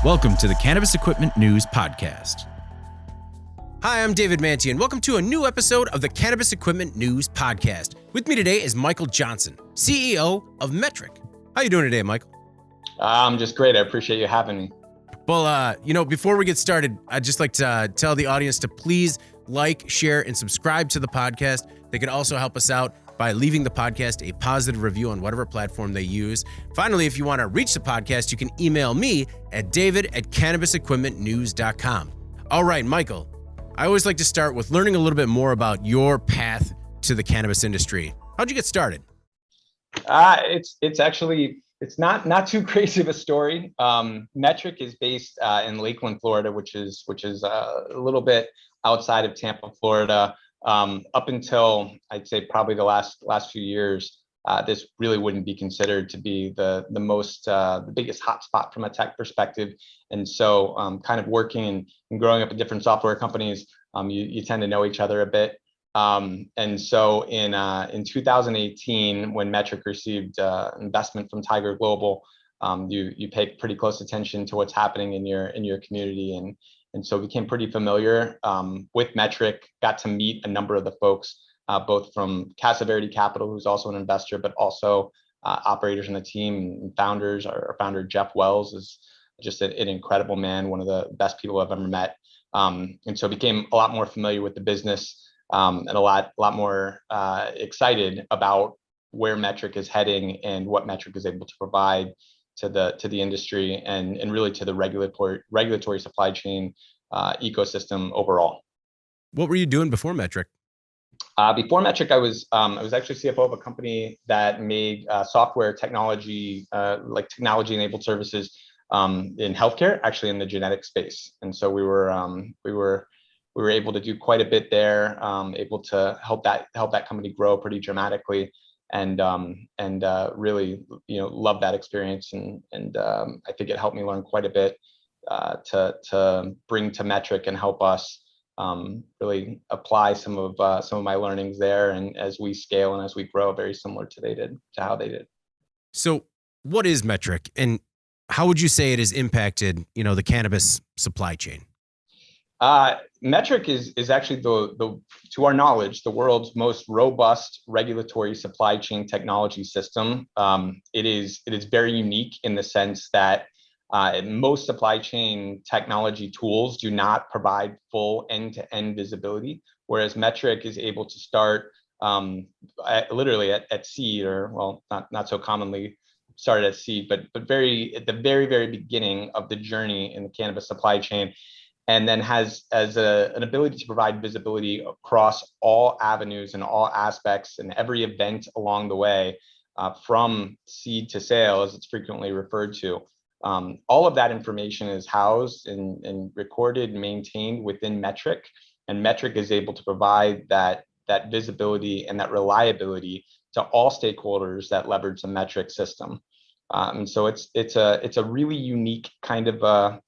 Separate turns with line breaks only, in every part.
Welcome to the Cannabis Equipment News Podcast.
Hi, I'm David Manti, and welcome to a new episode of the Cannabis Equipment News Podcast. With me today is Michael Johnson, CEO of Metrc. How you doing today, Michael?
I'm just great. I appreciate you having me.
Well, before we get started, I'd just like to tell the audience to please like, share, and subscribe to the podcast. They can also help us out by leaving the podcast a positive review on whatever platform they use. Finally, if you want to reach the podcast, you can email me at david@cannabisequipmentnews.com. All right, Michael, I always like to start with learning a little bit more about your path to the cannabis industry. How'd you get started?
It's not too crazy of a story. Metrc is based in Lakeland, Florida, which is a little bit outside of Tampa, Florida. Up until I'd say probably the last few years, this really wouldn't be considered to be the biggest hotspot from a tech perspective. And so kind of working and growing up in different software companies, you tend to know each other a bit. And so in 2018, when Metrc received investment from Tiger Global, you pay pretty close attention to what's happening in your community, and so became pretty familiar with Metrc. Got to meet a number of the folks, both from Casa Verde Capital, who's also an investor, but also operators on the team and founders. Our founder Jeff Wells is just an incredible man, one of the best people I've ever met, and so became a lot more familiar with the business. And a lot more excited about where Metrc is heading and what Metrc is able to provide to the industry and really to the regulatory supply chain ecosystem overall.
What were you doing before Metrc?
Before Metrc, I was actually CFO of a company that made software technology, like technology-enabled services in healthcare, actually in the genetic space. And so we were able to do quite a bit there, able to help that company grow pretty dramatically, and really love that experience, and I think it helped me learn quite a bit to bring to Metrc and help us really apply some of my learnings there, and as we scale and as we grow, very similar to how they did.
So what is Metrc, and how would you say it has impacted the cannabis supply chain?
Metrc is actually to our knowledge, the world's most robust regulatory supply chain technology system. It is very unique in the sense that most supply chain technology tools do not provide full end-to-end visibility, whereas Metrc is able to start literally at seed, or well, not so commonly started at seed, but at the very beginning of the journey in the cannabis supply chain. And then has an ability to provide visibility across all avenues and all aspects and every event along the way, from seed to sale, as it's frequently referred to. All of that information is housed and recorded and maintained within Metrc, and Metrc is able to provide that visibility and that reliability to all stakeholders that leverage the Metrc system. And so it's a really unique kind of a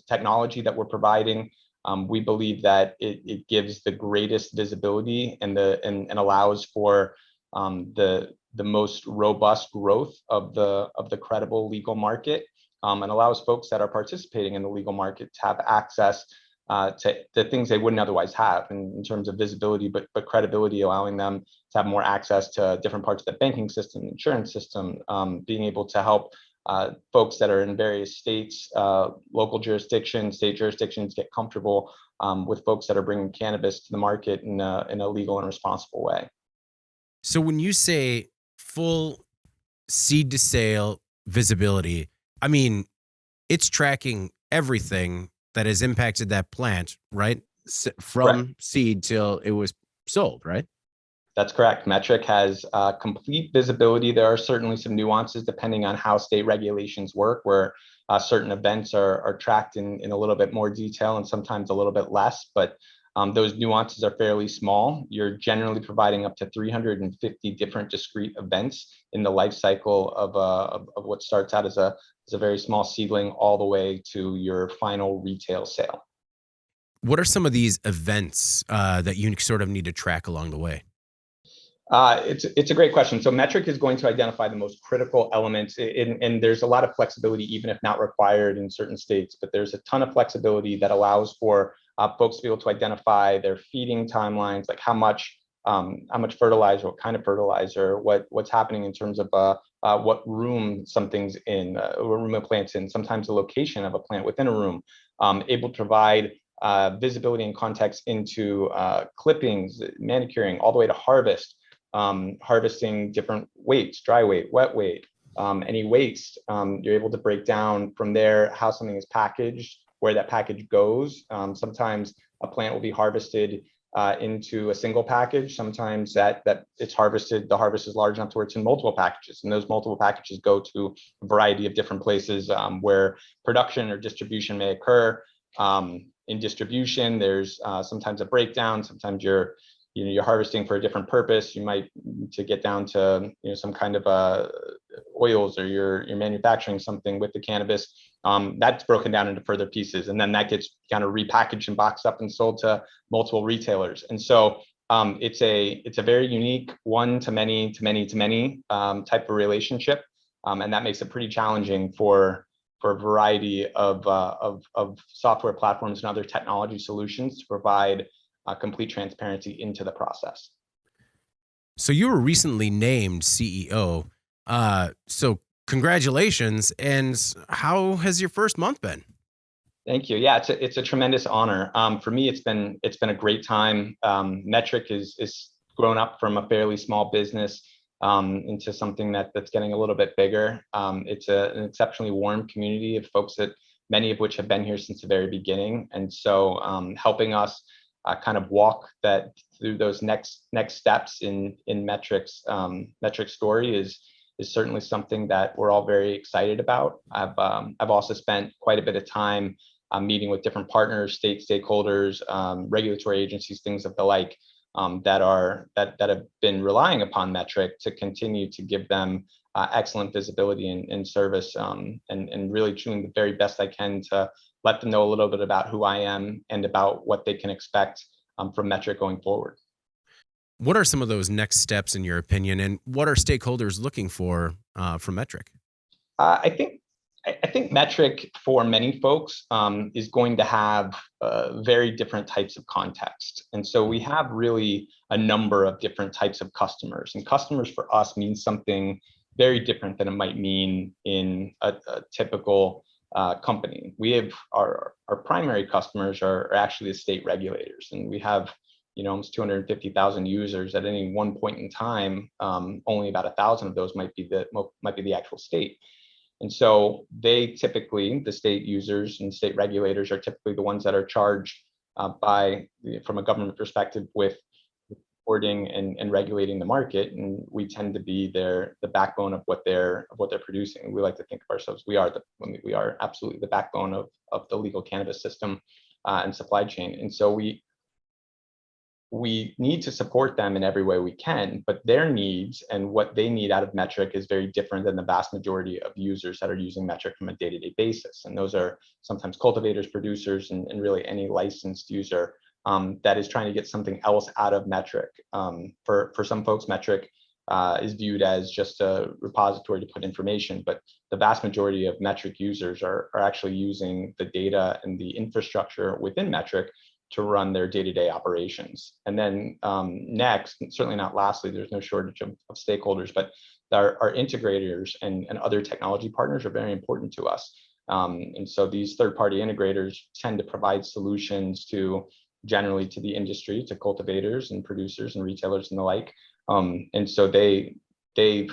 technology that we're providing. We believe that it gives the greatest visibility and allows for the most robust growth of the credible legal market, and allows folks that are participating in the legal market to have access to things they wouldn't otherwise have in terms of visibility, but credibility, allowing them to have more access to different parts of the banking system, insurance system, being able to help folks that are in various states, local jurisdictions, state jurisdictions get comfortable with folks that are bringing cannabis to the market in a legal and responsible way.
So when you say full seed to sale visibility, I mean, it's tracking everything that has impacted that plant, right? From seed till it was sold, right?
That's correct. Metrc has complete visibility. There are certainly some nuances depending on how state regulations work, where certain events are tracked in a little bit more detail and sometimes a little bit less, but those nuances are fairly small. You're generally providing up to 350 different discrete events in the life cycle of what starts out as a very small seedling all the way to your final retail sale.
What are some of these events that you sort of need to track along the way?
It's a great question. So Metrc is going to identify the most critical elements, and there's a lot of flexibility, even if not required in certain states. But there's a ton of flexibility that allows for folks to be able to identify their feeding timelines, like how much fertilizer, what kind of fertilizer, what's happening in terms of what room something's in, what room a plant's in, sometimes the location of a plant within a room, able to provide visibility and context into clippings, manicuring, all the way to harvest. Harvesting different weights, dry weight, wet weight, any waste. You're able to break down from there how something is packaged, where that package goes. Sometimes a plant will be harvested into a single package. Sometimes that it's harvested, the harvest is large enough to where it's in multiple packages, and those multiple packages go to a variety of different places where production or distribution may occur. In distribution, there's sometimes a breakdown. Sometimes you're harvesting for a different purpose. You might need to get down to some kind of oils, or you're manufacturing something with the cannabis. That's broken down into further pieces, and then that gets kind of repackaged and boxed up and sold to multiple retailers. And so it's a very unique one to many type of relationship, and that makes it pretty challenging for a variety of software platforms and other technology solutions to provide complete transparency into the process.
So you were recently named CEO. So congratulations. And how has your first month been?
Thank you. Yeah, it's a tremendous honor. For me, it's been a great time. Metrc is grown up from a fairly small business into something that's getting a little bit bigger. It's an exceptionally warm community of folks that many of which have been here since the very beginning. And so helping us kind of walk that through those next steps in Metrc's story is certainly something that we're all very excited about. I've also spent quite a bit of time meeting with different partners, state stakeholders, regulatory agencies, things of the like, that have been relying upon Metrc to continue to give them excellent visibility and service, and really doing the very best I can to let them know a little bit about who I am and about what they can expect from Metrc going forward.
What are some of those next steps in your opinion, and what are stakeholders looking for from Metrc?
I think Metrc for many folks is going to have very different types of context. And so we have really a number of different types of customers, and customers for us means something very different than it might mean in a typical company. We have our primary customers are actually the state regulators, and we have almost 250,000 users at any one point in time. Only about 1,000 of those might be the actual state. And so they typically, the state users and state regulators, are typically the ones that are charged from a government perspective with reporting and regulating the market, and we tend to be the backbone of what they're producing. We like to think of ourselves, we are absolutely the backbone of the legal cannabis system and supply chain. And so we need to support them in every way we can, but their needs and what they need out of Metrc is very different than the vast majority of users that are using Metrc from a day-to-day basis. And those are sometimes cultivators, producers, and really any licensed user that is trying to get something else out of Metrc. For some folks, Metrc is viewed as just a repository to put information, but the vast majority of Metrc users are actually using the data and the infrastructure within Metrc to run their day-to-day operations. And then next, certainly not lastly, there's no shortage of stakeholders, but our integrators and other technology partners are very important to us. And so these third-party integrators tend to provide solutions generally to the industry, to cultivators and producers and retailers and the like. And so they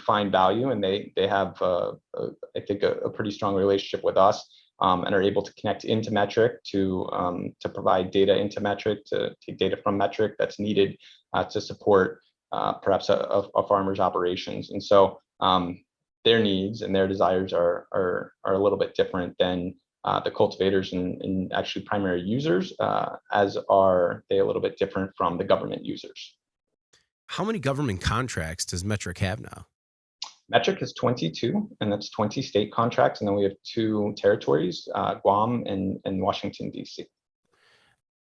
find value, and they have, I think, a pretty strong relationship with us. And are able to connect into Metrc to provide data into Metrc, to take data from Metrc that's needed to support perhaps a farmer's operations. And so their needs and their desires are a little bit different than the cultivators and actually primary users, as are they a little bit different from the government users.
How many government contracts does Metrc have now?
Metrc is 22, and that's 20 state contracts. And then we have 2 territories, Guam and Washington, D.C.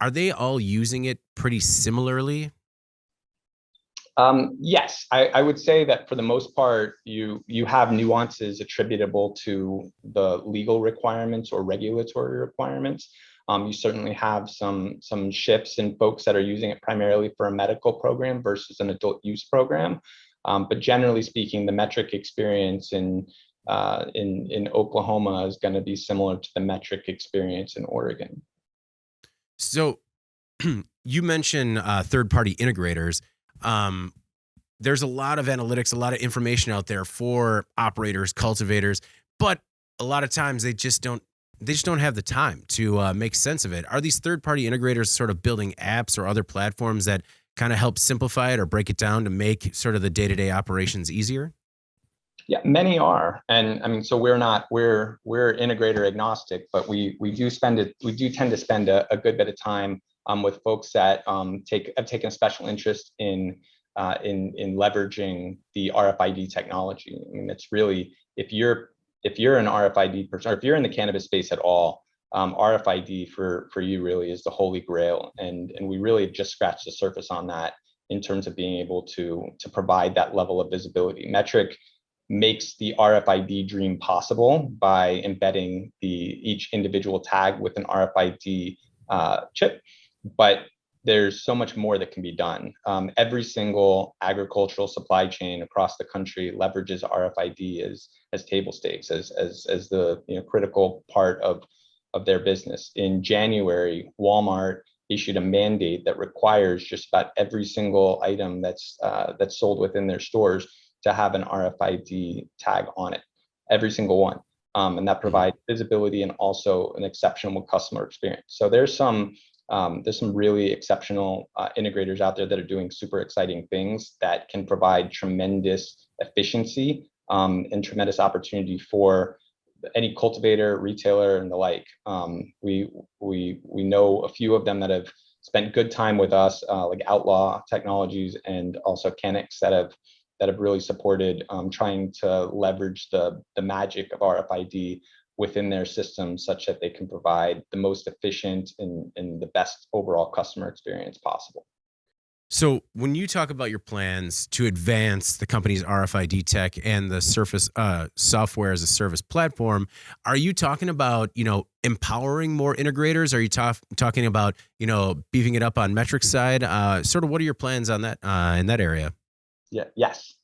Are they all using it pretty similarly?
Yes, I would say that for the most part, you have nuances attributable to the legal requirements or regulatory requirements. You certainly have some shifts in folks that are using it primarily for a medical program versus an adult use program. But generally speaking, the Metrc experience in Oklahoma is going to be similar to the Metrc experience in Oregon.
So you mentioned third-party integrators. There's a lot of analytics, a lot of information out there for operators, cultivators, but a lot of times they just don't have the time to make sense of it. Are these third-party integrators sort of building apps or other platforms that kind of help simplify it or break it down to make sort of the day-to-day operations easier?
Yeah, many are, and I mean, so we're integrator agnostic, but we do tend to spend a good bit of time with folks that have taken a special interest in leveraging the RFID technology. I mean, it's really, if you're an RFID person, or if you're in the cannabis space at all, RFID for you really is the holy grail, and we really have just scratched the surface on that in terms of being able to provide that level of visibility. Metrc makes the RFID dream possible by embedding each individual tag with an RFID chip, but there's so much more that can be done. Every single agricultural supply chain across the country leverages RFID as table stakes, as the critical part of their business. In January, Walmart issued a mandate that requires just about every single item that's sold within their stores to have an RFID tag on it, every single one. And that provides visibility and also an exceptional customer experience. So there's some really exceptional integrators out there that are doing super exciting things that can provide tremendous efficiency and tremendous opportunity for any cultivator, retailer, and the like. We know a few of them that have spent good time with us, like Outlaw Technologies and also Cannabis, that have really supported trying to leverage the magic of RFID within their system, such that they can provide the most efficient and the best overall customer experience possible.
So when you talk about your plans to advance the company's RFID tech and the Surface software as a service platform, are you talking about, empowering more integrators? Are you talking about, beefing it up on Metrc side? Sort of what are your plans on that in that area?
Yeah. Yes.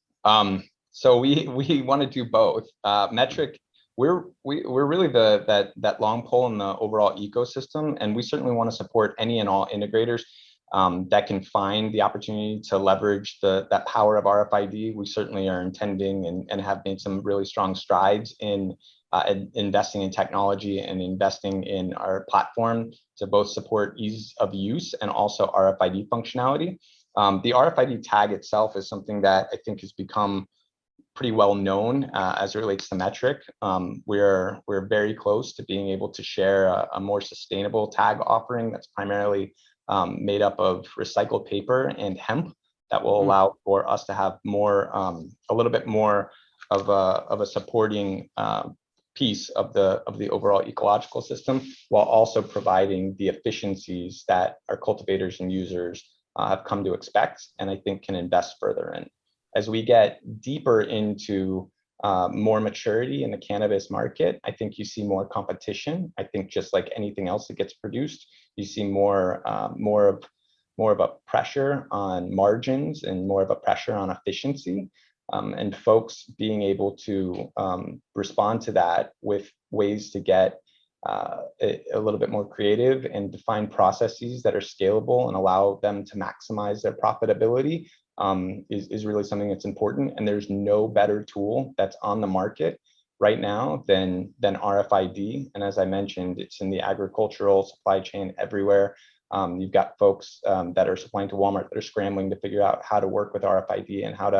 So we want to do both. Metrc, we're really that long pole in the overall ecosystem, and we certainly want to support any and all integrators that can find the opportunity to leverage that power of RFID. We certainly are intending and have made some really strong strides in investing in technology and investing in our platform to both support ease of use and also RFID functionality. The RFID tag itself is something that I think has become pretty well known as it relates to Metrc. We're very close to being able to share a more sustainable tag offering that's primarily made up of recycled paper and hemp that will allow for us to have more, a little bit more of a supporting piece of the overall ecological system, while also providing the efficiencies that our cultivators and users have come to expect, and I think can invest further in. As we get deeper into more maturity in the cannabis market, I think you see more competition. I think just like anything else that gets produced, you see more of a pressure on margins and more of a pressure on efficiency, and folks being able to respond to that with ways to get a little bit more creative and define processes that are scalable and allow them to maximize their profitability is really something that's important. And there's no better tool that's on the market right now than RFID. And as I mentioned, it's in the agricultural supply chain everywhere. You've got folks that are supplying to Walmart that are scrambling to figure out how to work with RFID and how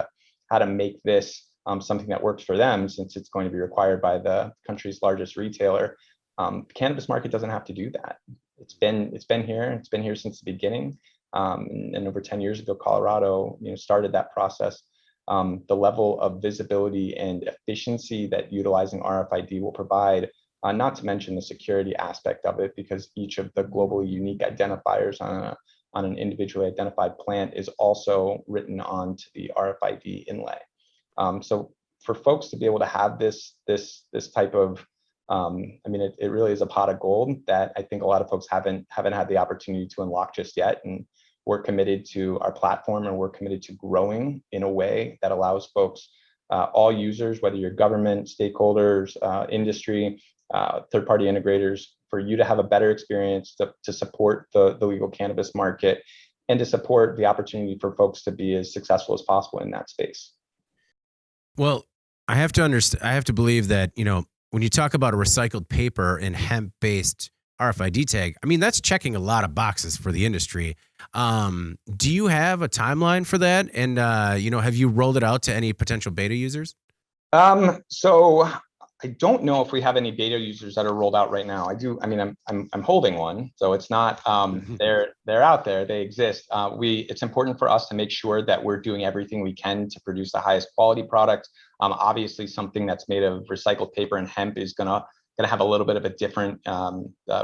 to make this something that works for them, since it's going to be required by the country's largest retailer. The cannabis market doesn't have to do that. It's been here. It's been here since the beginning. And over 10 years ago, Colorado, started that process. The level of visibility and efficiency that utilizing RFID will provide, not to mention the security aspect of it, because each of the globally unique identifiers on on an individually identified plant is also written onto the RFID inlay. So for folks to be able to have this type of, it really is a pot of gold that I think a lot of folks haven't had the opportunity to unlock just yet. And we're committed to our platform, and we're committed to growing in a way that allows folks, all users, whether you're government, stakeholders, industry, third-party integrators, for you to have a better experience, to support the legal cannabis market, and to support the opportunity for folks to be as successful as possible in that space.
Well, I have to believe that, when you talk about a recycled paper and hemp-based RFID tag, that's checking a lot of boxes for the industry. Do you have a timeline for that? And, have you rolled it out to any potential beta users?
So I don't know if we have any beta users that are rolled out right now. I do. I'm holding one, so it's not. They're out there. They exist. It's important for us to make sure that we're doing everything we can to produce the highest quality product. Obviously, something that's made of recycled paper and hemp is gonna have a little bit of a different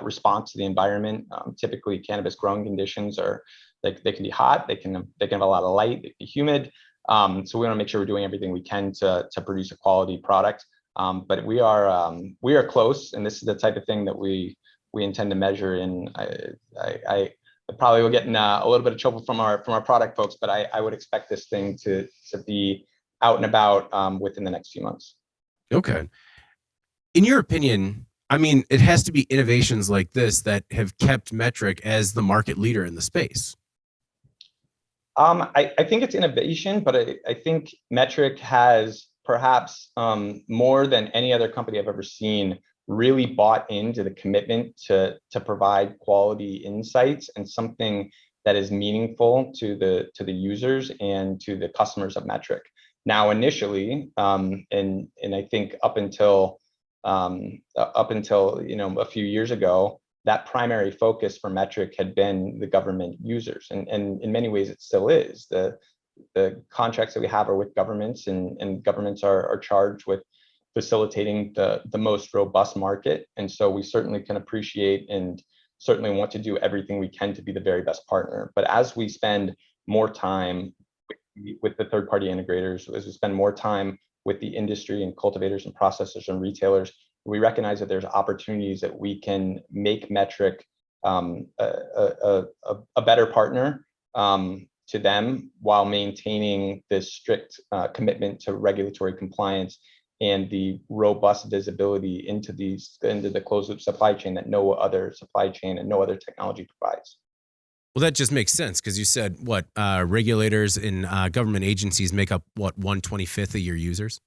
response to the environment. Typically, cannabis growing conditions are they can be hot. They can have a lot of light. They can be humid. So we want to make sure we're doing everything we can to produce a quality product. But we are close, and this is the type of thing that we intend to measure. And I probably will get in a little bit of trouble from our product folks, but I would expect this thing to be out and about within the next few months.
Okay. In your opinion, it has to be innovations like this that have kept Metrc as the market leader in the space.
I think it's innovation, but I think Metrc has perhaps more than any other company I've ever seen really bought into the commitment to provide quality insights and something that is meaningful to the users and to the customers of Metrc. Now, initially, and I think up until a few years ago, that primary focus for Metrc had been the government users, and in many ways it still is. The contracts that we have are with governments, and governments are charged with facilitating the most robust market. And so we certainly can appreciate and certainly want to do everything we can to be the very best partner. But as we spend more time with the third-party integrators, as we spend more time with the industry and cultivators and processors and retailers, we recognize that there's opportunities that we can make Metrc a better partner to them, while maintaining this strict commitment to regulatory compliance and the robust visibility into the closed loop supply chain that no other supply chain and no other technology provides.
Well, that just makes sense, because you said regulators and government agencies make up 1/25 of your users?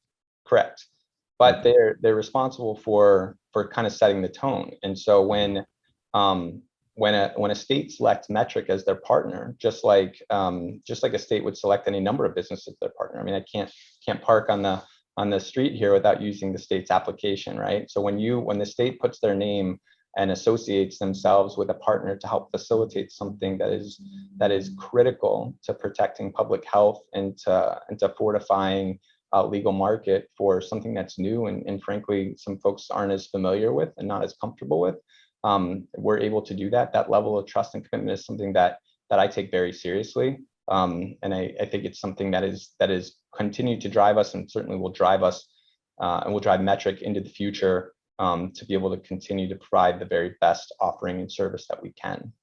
Correct. But they're responsible for kind of setting the tone. And so when a state selects Metrc as their partner, just like a state would select any number of businesses as their partner. I can't park on the street here without using the state's application, right? So when the state puts their name and associates themselves with a partner to help facilitate something that is critical to protecting public health and to fortifying legal market for something that's new and frankly some folks aren't as familiar with and not as comfortable with, we're able to do that. That level of trust and commitment is something that I take very seriously, and I think it's something that is continued to drive us, and certainly will drive us and will drive Metrc into the future, to be able to continue to provide the very best offering and service that we can.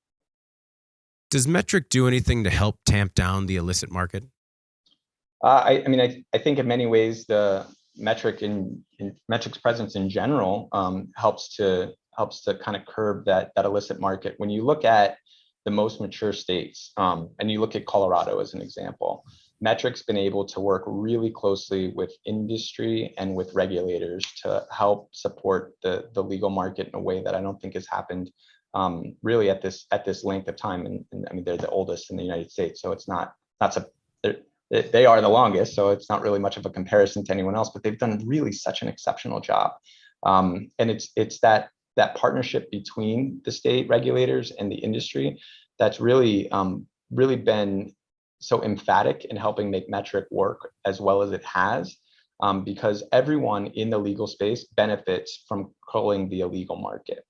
Does Metrc do anything to help tamp down the illicit market?
I think in many ways the Metrc in Metrc's presence in general helps to kind of curb that illicit market. When you look at the most mature states, and you look at Colorado as an example, Metrc's been able to work really closely with industry and with regulators to help support the legal market in a way that I don't think has happened really at this length of time. And they're the oldest in the United States, so it's not they are the longest, so it's not really much of a comparison to anyone else, but they've done really such an exceptional job. And it's that partnership between the state regulators and the industry that's really been so emphatic in helping make Metrc work as well as it has, because everyone in the legal space benefits from culling the illegal market.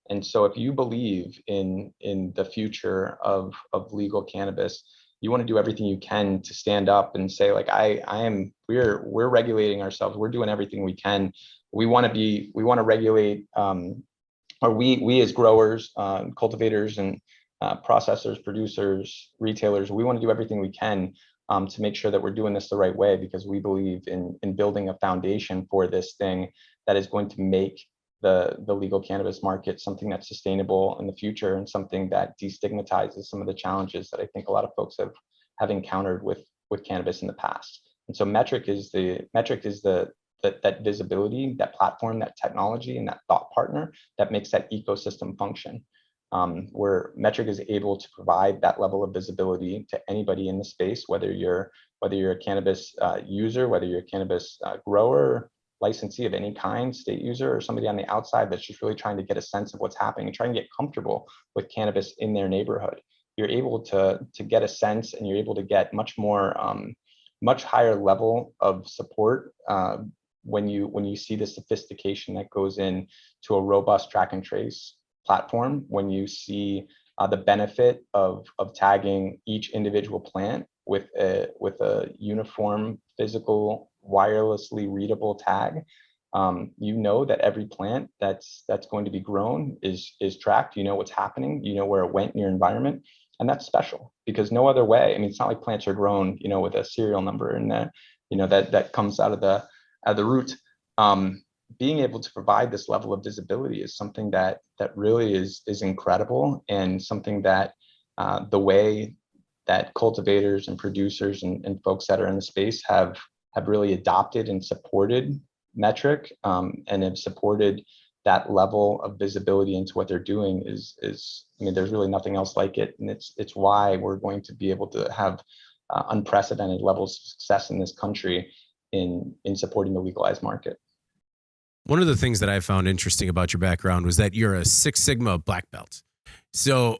And so if you believe in the future of legal cannabis, you want to do everything you can to stand up and say, like, we're regulating ourselves. We're doing everything we can. We want to regulate, or we as growers, cultivators and processors, producers, retailers, we want to do everything we can to make sure that we're doing this the right way, because we believe in building a foundation for this thing that is going to make the legal cannabis market something that's sustainable in the future, and something that destigmatizes some of the challenges that I think a lot of folks have encountered with cannabis in the past. And so Metrc is that visibility, that platform, that technology, and that thought partner that makes that ecosystem function. Where Metrc is able to provide that level of visibility to anybody in the space, whether you're a cannabis user, whether you're a cannabis grower, licensee of any kind, state user, or somebody on the outside that's just really trying to get a sense of what's happening and trying to get comfortable with cannabis in their neighborhood. You're able to get a sense, and you're able to get much more, much higher level of support when you see the sophistication that goes in to a robust track and trace platform, when you see the benefit of tagging each individual plant with a uniform, physical, wirelessly readable tag. You know that every plant that's going to be grown is tracked. You know what's happening. You know where it went in your environment, and that's special, because no other way. I mean, it's not like plants are grown, with a serial number in there, that comes out of the root. Being able to provide this level of visibility is something that really is incredible, and something that the way that cultivators and producers and folks that are in the space have really adopted and supported Metrc, and have supported that level of visibility into what they're doing is I mean, there's really nothing else like it, and it's why we're going to be able to have unprecedented levels of success in this country in supporting the legalized market.
One of the things that I found interesting about your background was that you're a Six Sigma black belt. So,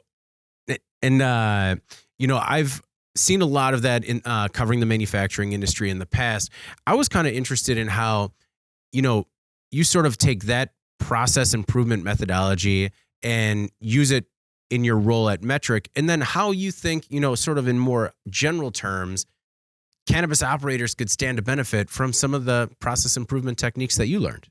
and I've seen a lot of that in covering the manufacturing industry in the past. I was kind of interested in how, you sort of take that process improvement methodology and use it in your role at Metrc, and then how you think, sort of in more general terms, cannabis operators could stand to benefit from some of the process improvement techniques that you learned.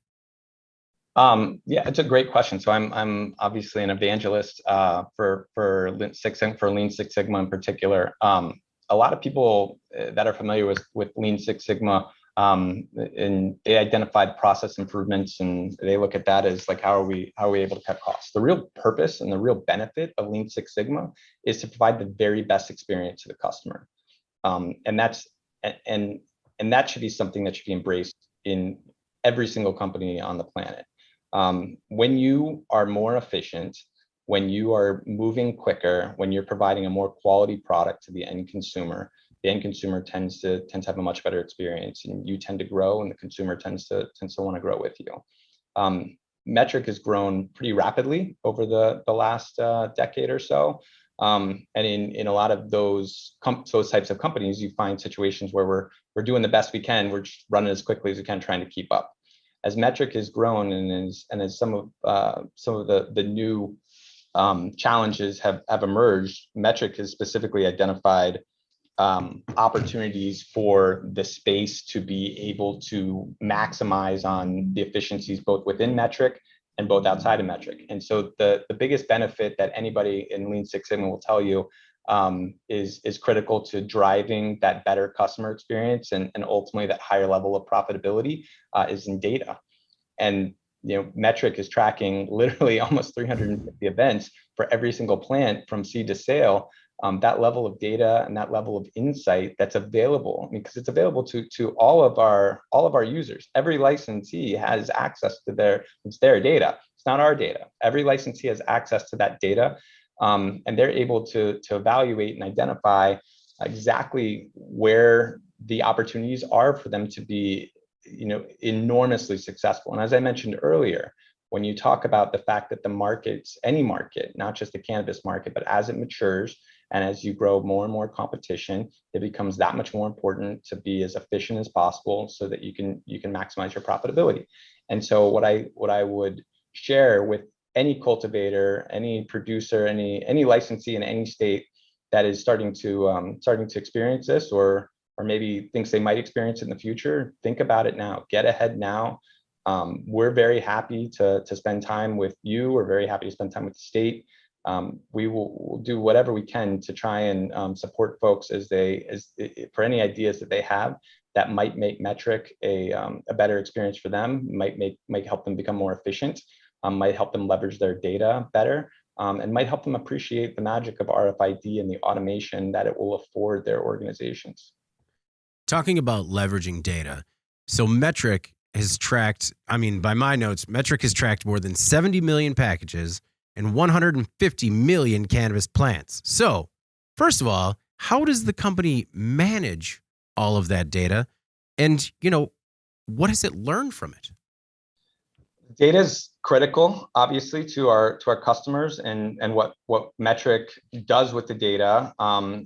Yeah, it's a great question. So I'm obviously an evangelist for Lean Six Sigma in particular. A lot of people that are familiar with Lean Six Sigma, and they identified process improvements, and they look at that as like, how are we able to cut costs? The real purpose and the real benefit of Lean Six Sigma is to provide the very best experience to the customer, and that should be something that should be embraced in every single company on the planet. When you are more efficient, when you are moving quicker, when you're providing a more quality product to the end consumer tends to have a much better experience, and you tend to grow, and the consumer tends to want to grow with you. Metrc has grown pretty rapidly over the last decade or so. And in a lot of those types of companies, you find situations where we're doing the best we can. We're just running as quickly as we can, trying to keep up. As Metrc has grown, and as some of the new challenges have emerged, Metrc has specifically identified opportunities for the space to be able to maximize on the efficiencies both within Metrc and both outside of Metrc. And so the biggest benefit that anybody in Lean Six Sigma will tell you is critical to driving that better customer experience and ultimately that higher level of profitability is in data. And Metrc is tracking literally almost 350 events for every single plant from seed to sale. That level of data and that level of insight that's available, because it's available to all of our users. Every licensee has access to their data. It's not our data. Every licensee has access to that data, and they're able to evaluate and identify exactly where the opportunities are for them to be, enormously successful. And as I mentioned earlier, when you talk about the fact that the markets, any market, not just the cannabis market, but as it matures and as you grow more and more competition, it becomes that much more important to be as efficient as possible so that you can maximize your profitability. And so what I would share with any cultivator, any producer, any licensee in any state that is starting to experience this, or maybe thinks they might experience it in the future, think about it now. Get ahead now. We're very happy to spend time with you. We're very happy to spend time with the state. We will do whatever we can to try and support folks for any ideas that they have that might make Metrc a better experience for them, might help them become more efficient, might help them leverage their data better, and might help them appreciate the magic of RFID and the automation that it will afford their organizations.
Talking about leveraging data, so Metrc has tracked, by my notes, Metrc has tracked more than 70 million packages and 150 million cannabis plants. So, first of all, how does the company manage all of that data? And, what has it learned from it?
Data is critical, obviously, to our customers, and what Metrc does with the data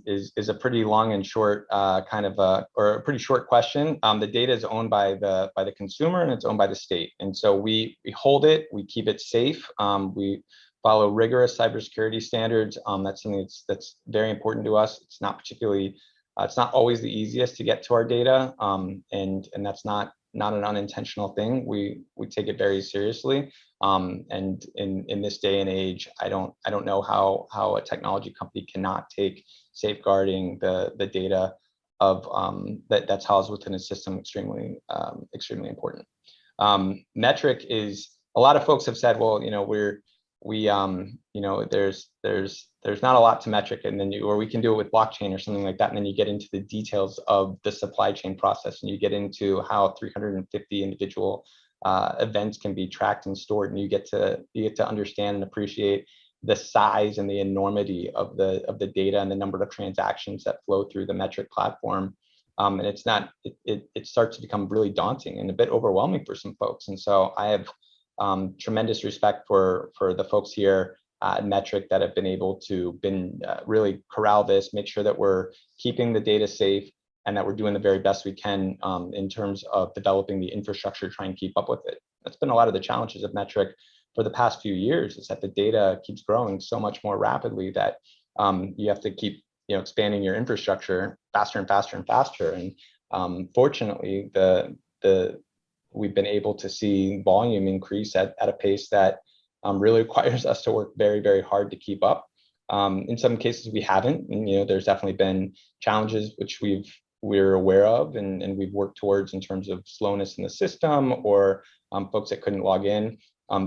is a pretty long and short or a pretty short question. The data is owned by the consumer, and it's owned by the state, and so we hold it, we keep it safe, we follow rigorous cybersecurity standards. That's something that's very important to us. It's not it's not always the easiest to get to our data, and that's not an unintentional thing. We take it very seriously. And in this day and age, I don't know how a technology company cannot take safeguarding the data of that's housed within a system extremely important. Metrc is, a lot of folks have said, well, there's not a lot to Metrc, and then or we can do it with blockchain or something like that, and then you get into the details of the supply chain process, and you get into how 350 individual events can be tracked and stored, and you get to understand and appreciate the size and the enormity of the data and the number of transactions that flow through the Metrc platform. And it starts to become really daunting and a bit overwhelming for some folks. And so I have tremendous respect for the folks here at Metrc that have been able to really corral this, make sure that we're keeping the data safe, and that we're doing the very best we can in terms of developing the infrastructure to try and keep up with it. That's been a lot of the challenges of Metrc for the past few years, is that the data keeps growing so much more rapidly that you have to keep expanding your infrastructure faster and faster and faster. And fortunately, we've been able to see volume increase at a pace that really requires us to work very, very hard to keep up. In some cases, we haven't. And, there's definitely been challenges which we're aware of and we've worked towards in terms of slowness in the system or folks that couldn't log in.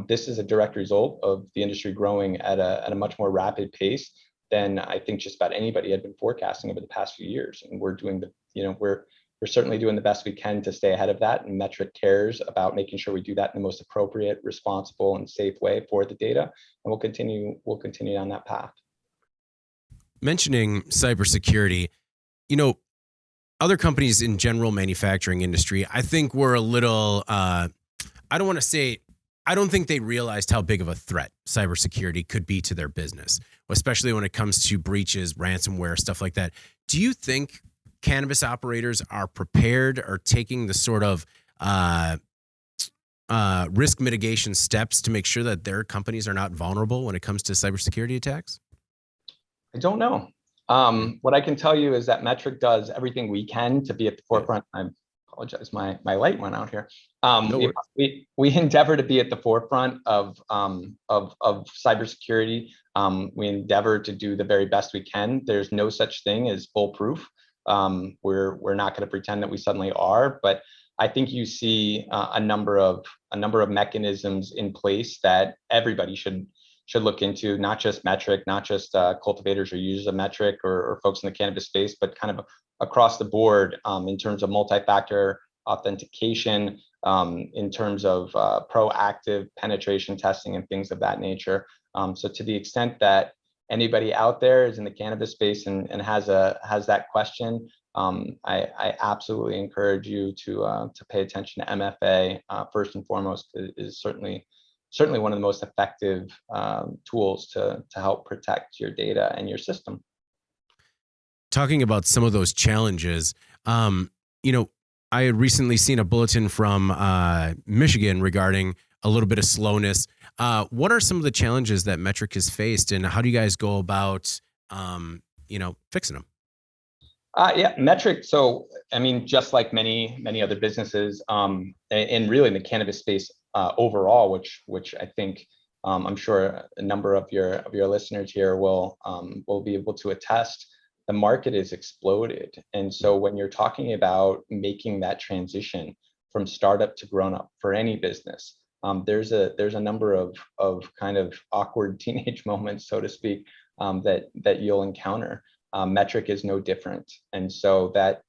This is a direct result of the industry growing at a much more rapid pace than I think just about anybody had been forecasting over the past few years. And we're doing we're certainly doing the best we can to stay ahead of that. And Metrc cares about making sure we do that in the most appropriate, responsible, and safe way for the data. And we'll continue on that path.
Mentioning cybersecurity, other companies in general manufacturing industry, I think were a little, I don't think they realized how big of a threat cybersecurity could be to their business, especially when it comes to breaches, ransomware, stuff like that. Do you think cannabis operators are prepared or taking the sort of risk mitigation steps to make sure that their companies are not vulnerable when it comes to cybersecurity attacks?
I don't know. What I can tell you is that Metrc does everything we can to be at the forefront. I apologize, my light went out here. We endeavor to be at the forefront of cybersecurity. We endeavor to do the very best we can. There's no such thing as foolproof. We're not going to pretend that we suddenly are, but I think you see a number of mechanisms in place that everybody should look into, not just Metrc, not just cultivators or users of Metrc or folks in the cannabis space, but kind of across the board in terms of multi-factor authentication, in terms of proactive penetration testing and things of that nature. So to the extent that anybody out there is in the cannabis space and has that question, I absolutely encourage you to pay attention to MFA. First and foremost, is certainly one of the most effective tools to help protect your data and your system.
Talking about some of those challenges, I had recently seen a bulletin from Michigan regarding a little bit of slowness. What are some of the challenges that Metrc has faced, and how do you guys go about, fixing them?
Yeah, Metrc. So, I mean, just like many other businesses, and really in the cannabis space overall, which I think I'm sure a number of your listeners here will be able to attest. The market has exploded, and so when you're talking about making that transition from startup to grown up for any business, there's a number of kind of awkward teenage moments, so to speak, that you'll encounter. Metrc is no different. And so that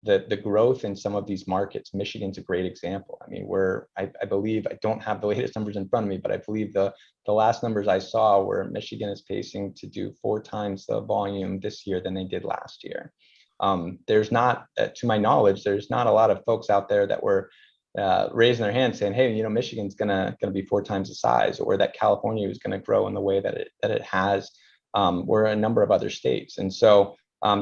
the growth in some of these markets, Michigan's a great example. I mean, I believe, I don't have the latest numbers in front of me, but I believe the last numbers I saw were Michigan is pacing to do 4 times the volume this year than they did last year. There's not, to my knowledge, there's not a lot of folks out there that were raising their hand saying, hey, Michigan's gonna be 4 times the size, or that California is gonna grow in the way that it has. Or a number of other states. And so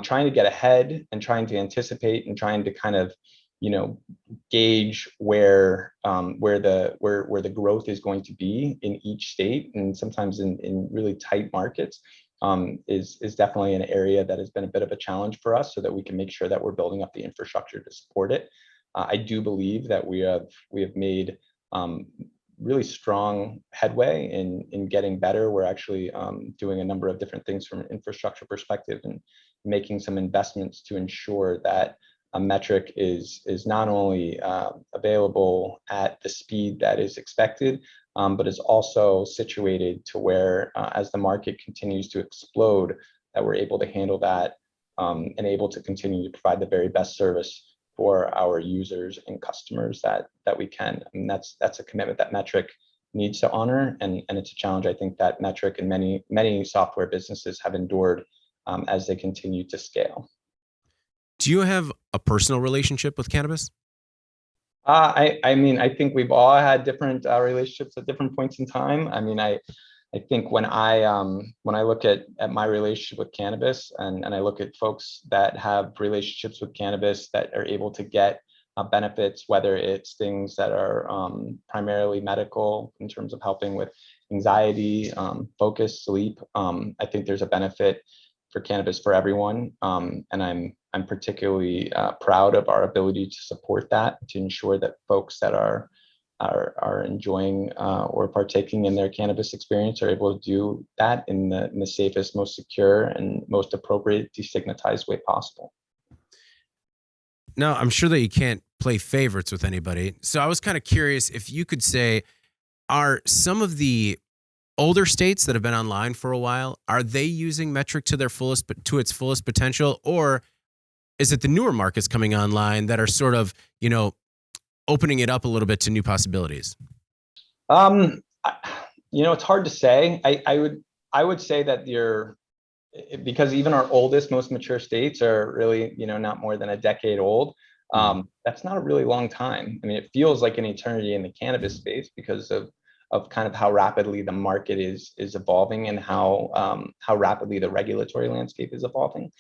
trying to get ahead and trying to anticipate and trying to kind of, gauge where the growth is going to be in each state, and sometimes in really tight markets, is definitely an area that has been a bit of a challenge for us, so that we can make sure that we're building up the infrastructure to support it. I do believe that we have made really strong headway in getting better. We're actually doing a number of different things from an infrastructure perspective, and making some investments to ensure that a Metrc is not only available at the speed that is expected, but is also situated to where, as the market continues to explode, that we're able to handle that, and able to continue to provide the very best service for our users and customers that we can. I mean, that's a commitment that Metrc needs to honor, and it's a challenge I think that Metrc and many software businesses have endured as they continue to scale.
Do you have a personal relationship with cannabis?
I mean, I think we've all had different relationships at different points in time. I mean, I think when I look at my relationship with cannabis, and I look at folks that have relationships with cannabis that are able to get benefits, whether it's things that are primarily medical in terms of helping with anxiety, focus, sleep, I think there's a benefit for cannabis for everyone, and I'm particularly proud of our ability to support that, to ensure that folks that are enjoying or partaking in their cannabis experience are able to do that in the safest, most secure, and most appropriate destigmatized way possible.
Now, I'm sure that you can't play favorites with anybody. So I was kind of curious if you could say, are some of the older states that have been online for a while, are they using Metrc to its fullest potential? Or is it the newer markets coming online that are sort of, opening it up a little bit to new possibilities?
It's hard to say. I would say that because even our oldest, most mature states are really, not more than a decade old. That's not a really long time. I mean, it feels like an eternity in the cannabis space because of kind of how rapidly the market is evolving, and how rapidly the regulatory landscape is evolving.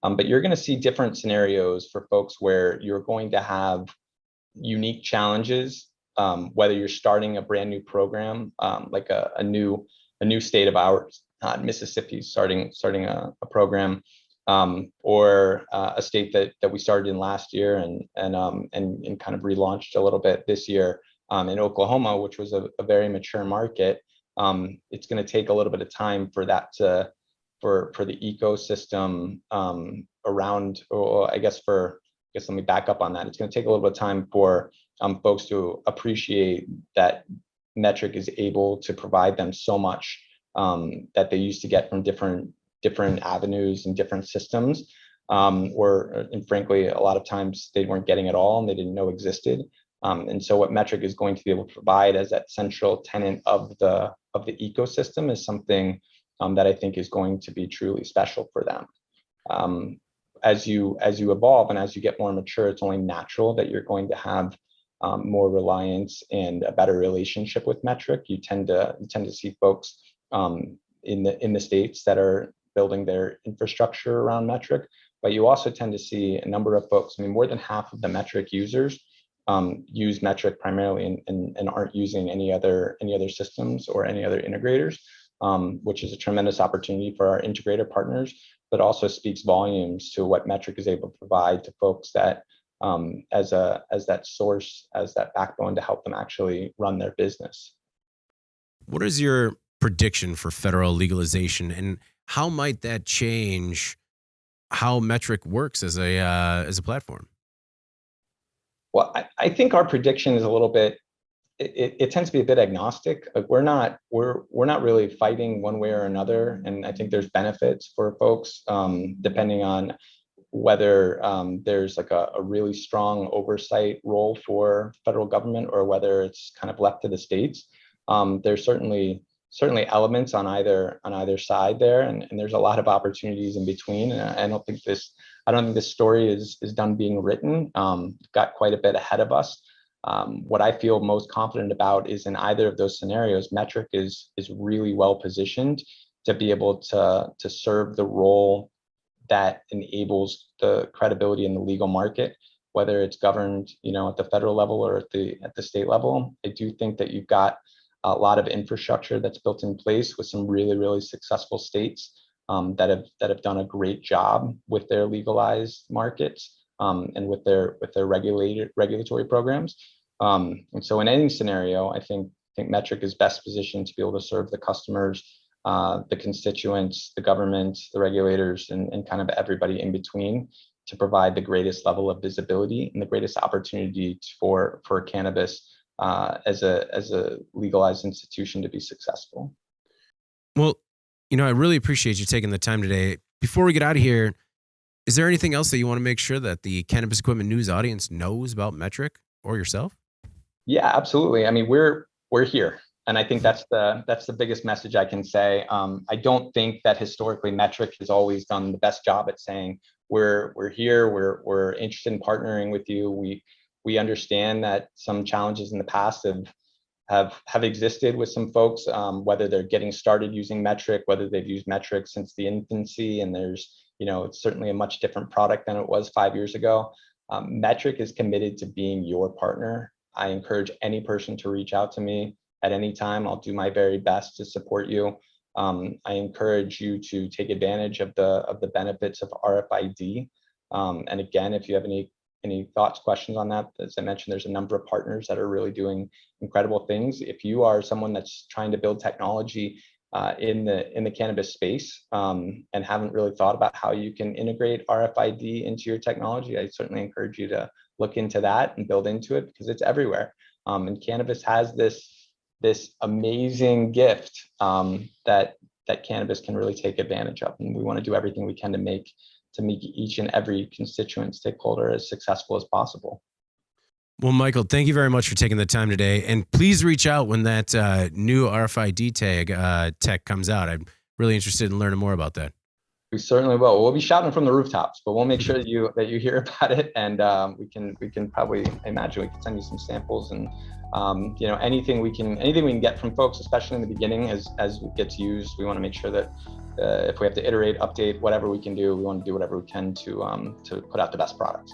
But you're going to see different scenarios for folks where you're going to have unique challenges, whether you're starting a brand new program, like a new state of ours, Mississippi, starting a program, or a state that we started in last year and kind of relaunched a little bit this year, in Oklahoma, which was a very mature market. It's going to take a little bit of time for that for the ecosystem around, or I guess let me back up on that. It's going to take a little bit of time for folks to appreciate that Metrc is able to provide them so much that they used to get from different avenues and different systems, and frankly, a lot of times they weren't getting at all and they didn't know existed. And so what Metrc is going to be able to provide as that central tenant of the ecosystem is something that I think is going to be truly special for them. As you evolve and as you get more mature, it's only natural that you're going to have more reliance and a better relationship with Metrc. You tend to see folks in the states that are building their infrastructure around Metrc, but you also tend to see a number of folks. I mean, more than half of the Metrc users use Metrc primarily and aren't using any other systems or any other integrators, which is a tremendous opportunity for our integrator partners, but also speaks volumes to what Metrc is able to provide to folks that as that source, as that backbone to help them actually run their business.
What is your prediction for federal legalization, and how might that change how Metrc works as a platform?
Well, I think our prediction is a little bit. It tends to be a bit agnostic. Like we're not really fighting one way or another, and I think there's benefits for folks depending on whether there's like a really strong oversight role for federal government or whether it's kind of left to the states. There's certainly elements on either side there, and there's a lot of opportunities in between. And I don't think this story is done being written. Got quite a bit ahead of us. What I feel most confident about is in either of those scenarios, Metrc is really well positioned to be able to serve the role that enables the credibility in the legal market, whether it's governed, at the federal level or at the state level. I do think that you've got a lot of infrastructure that's built in place with some really, really successful states that have done a great job with their legalized markets and with their regulatory programs. And so in any scenario, I think Metrc is best positioned to be able to serve the customers, the constituents, the government, the regulators, and kind of everybody in between to provide the greatest level of visibility and the greatest opportunity for cannabis as a legalized institution to be successful.
Well, I really appreciate you taking the time today. Before we get out of here, is there anything else that you want to make sure that the Cannabis Equipment News audience knows about Metrc or yourself?
Yeah, absolutely. I mean, we're here. And I think that's the biggest message I can say. I don't think that historically Metrc has always done the best job at saying we're here, we're interested in partnering with you. We understand that some challenges in the past have existed with some folks, whether they're getting started using Metrc, whether they've used Metrc since the infancy, and there's it's certainly a much different product than it was 5 years ago. Metrc is committed to being your partner. I encourage any person to reach out to me at any time. I'll do my very best to support you. I encourage you to take advantage of the benefits of RFID. And again, if you have any thoughts, questions on that, as I mentioned, there's a number of partners that are really doing incredible things. If you are someone that's trying to build technology in the cannabis space and haven't really thought about how you can integrate RFID into your technology, I certainly encourage you to look into that and build into it, because it's everywhere. And cannabis has this amazing gift that cannabis can really take advantage of, and we want to do everything we can to make each and every constituent stakeholder as successful as possible.
Well, Michael, thank you very much for taking the time today, and please reach out when that new RFID tag tech comes out. I'm really interested in learning more about that.
We certainly will. We'll be shouting from the rooftops, but we'll make sure that you hear about it, and we can probably, I imagine we can send you some samples, and anything we can get from folks, especially in the beginning as it gets used. We want to make sure that if we have to iterate, update, whatever we can do, we want to do whatever we can to put out the best products.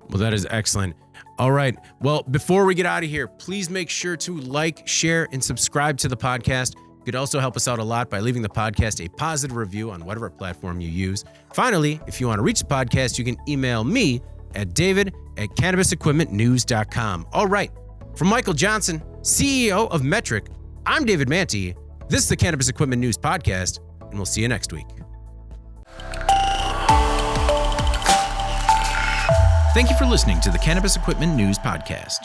Well, that is excellent. All right. Well, before we get out of here, please make sure to like, share, and subscribe to the podcast. You could also help us out a lot by leaving the podcast a positive review on whatever platform you use. Finally, if you want to reach the podcast, you can email me at david@cannabisequipmentnews.com. All right. From Michael Johnson, CEO of Metrc, I'm David Manti. This is the Cannabis Equipment News Podcast, and we'll see you next week.
Thank you for listening to the Cannabis Equipment News Podcast.